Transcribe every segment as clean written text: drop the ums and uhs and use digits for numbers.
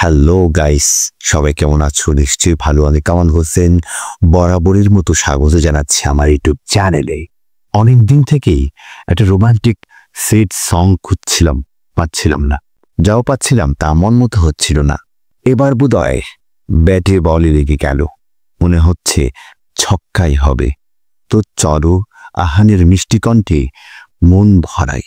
Hello guys, সবাই কেমন আছো? নিশ্চয়ই ভালো। আমি কামাল হোসেন বরাবরের মতো স্বাগত জানাচ্ছি আমার ইউটিউব চ্যানেলে। অনেকদিন থেকেই একটা রোমান্টিক সেট সং খুঁজছিলাম, পাচ্ছিলাম না। যাও পাচ্ছিলাম তা মন মতো হচ্ছিল না। এবার বোধহয় ব্যাটে বলে লেগে গেল, মনে হচ্ছে ছক্কাই হবে। তো চলো আহানের মিষ্টি কণ্ঠে মন ভরাই।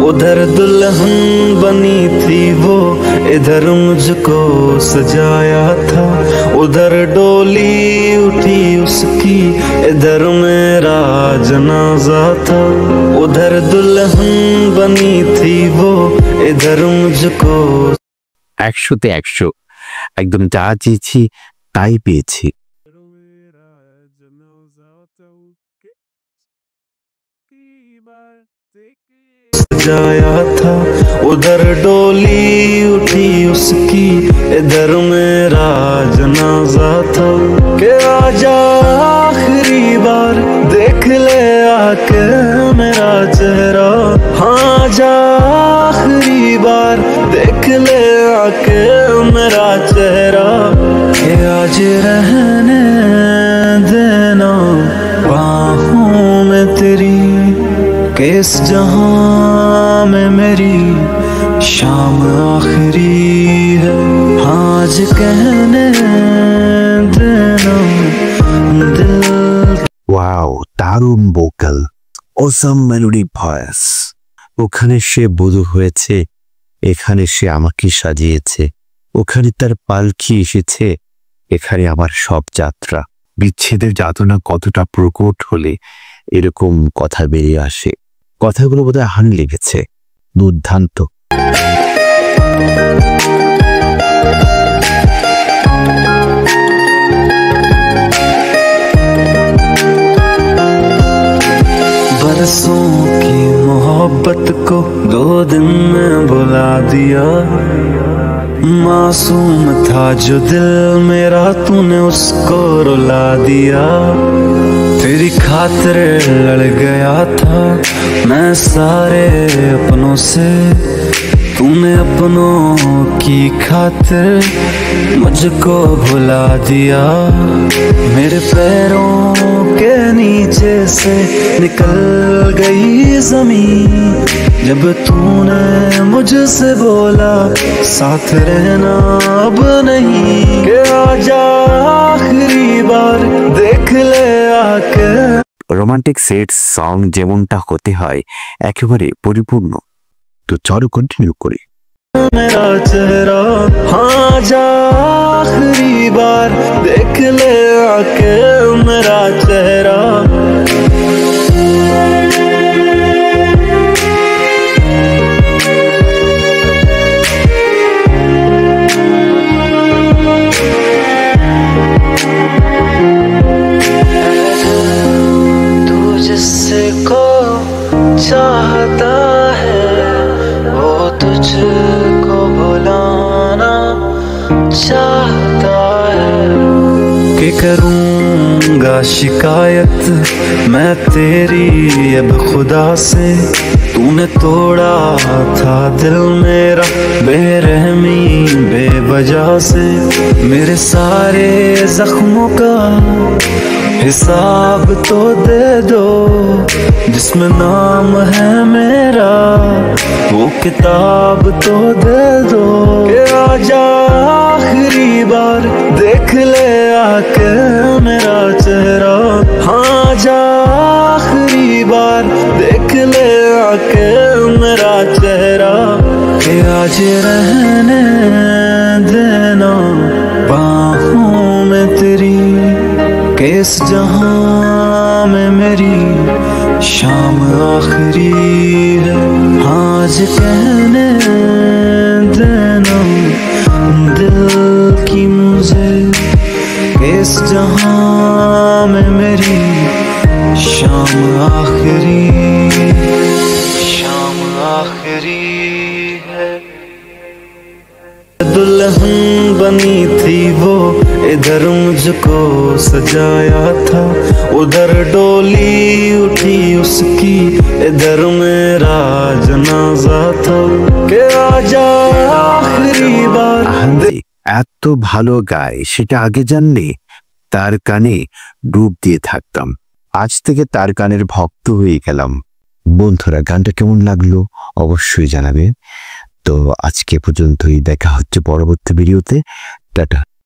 उधर दुल्हन बनी थी वो, इधर मुझको सजाया था। उधर डोली उठी उसकी, इधर मेरा जनाजा था। उधर दुल्हन बनी थी वो, इधर मुझको। 100তে 100 একদম যা চেয়েছি তাই পেয়েছি। सजाया था, उधर डोली उठी उसकी, इधर मेरा जनाजा था। के आजा आखिरी बार देख ले आके मेरा चेहरा। हाँ जा आखिरी बार देख ले आके मेरा चेहरा। के आज रहने देना बाहों में तेरी, किस जहां में मेरी शाम आखिरी है। आज कहने देना दिल। ওয়াও, দারুণ ভোকাল, অসাম মেলোডি ভয়েস। ওখানে সে বধূ হয়েছে, এখানে সে আমাকে সাজিয়েছে। ওখানে তার পালকি এসেছে, এখানে আমার সব যাত্রা। বিচ্ছেদের যাতনা কতটা প্রকট হলে এরকম কথা বেরিয়ে আসে। কথাগুলো বোধহয় আহান লেগেছে, দুর্দান্ত। बरसों की मोहब्बत को 2 दिन में बुला दिया। मासूम था जो दिल मेरा, तूने उसको रुला दिया। तेरी खातिर लड़ गया था मैं सारे अपनों से, तूने अपनों की खातिर मुझको भुला दिया। मेरे पैरों के नीचे से निकल गई जमीन जब तूने मुझसे बोला साथ रहना अब नहीं। के आजा आखिरी बार देख ले आके। রোমান্টিক সেট সং যেমনটা হতে হয় একেবারে পরিপূর্ণ। তো চলো কন্টিনিউ করি। मेरा चेहरा, हाँ जा आखिरी बार देख ले आके मेरा चेहरा। तू जिसको चाहता है वो तुझको बुलाना चाहता है। कि करूँगा शिकायत मैं तेरी अब खुदा से, तूने तोड़ा था दिल मेरा बेरहमी बेवजह से। मेरे सारे जख्मों का हिसाब तो दे दो, जिसमें नाम है मेरा वो किताब तो दे दो। के आजा आखिरी बार देख ले आके मेरा चेहरा। हाँ जा आखिरी बार देख ले आके मेरा चेहरा। के आज रहने देना बाहों में तेरी, किस जहां में मेरी शाम आखिरी है। आज कहने देना दिल की मुझे, किस जहां में मेरी शाम आखिरी। इधर मुझको सजाया था, उधर डोली उठी उसकी, इधर मेरा जनाजा था के आजा आखिरी बार। এত ভালো গায় সেটা আগে জানলে তার কানে ডুব দিয়ে থাকতাম। আজ থেকে তার গানের ভক্ত হয়ে গেলাম। বন্ধুরা, গানটা কেমন লাগলো অবশ্যই জানাবে। তো আজকে পর্যন্তই, দেখা হচ্ছে পরবর্তী ভিডিওতে। টাটা।